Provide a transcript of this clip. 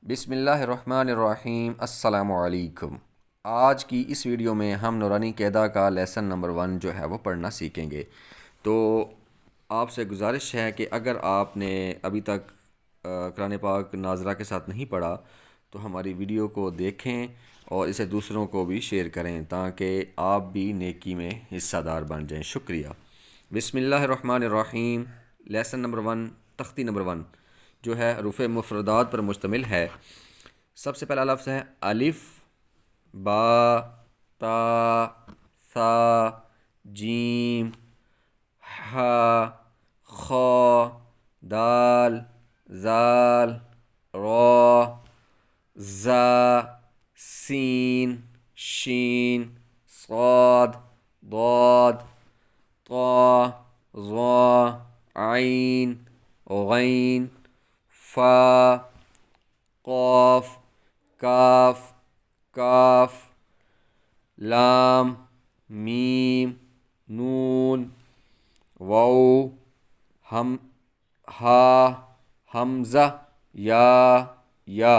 بسم اللہ الرحمن الرحیم، السلام علیکم۔ آج کی اس ویڈیو میں ہم نورانی قاعدہ کا لیسن نمبر 1 جو ہے وہ پڑھنا سیکھیں گے۔ تو آپ سے گزارش ہے کہ اگر آپ نے ابھی تک قرآن پاک ناظرہ کے ساتھ نہیں پڑھا تو ہماری ویڈیو کو دیکھیں اور اسے دوسروں کو بھی شیئر کریں تاکہ آپ بھی نیکی میں حصہ دار بن جائیں۔ شکریہ۔ بسم اللہ الرحمن الرحیم، لیسن نمبر 1، تختی نمبر 1 جو ہے حروف مفردات پر مشتمل ہے۔ سب سے پہلا لفظ ہے الف، با، تا، ثا، جیم، ح، خ، دال، زال، را، زا، سین، شین، صاد، ضاد، طا، ظا، عین، غین، فا، قاف، کاف، کاف، لام، میم، نون، واو، ہا، حمزہ، یا،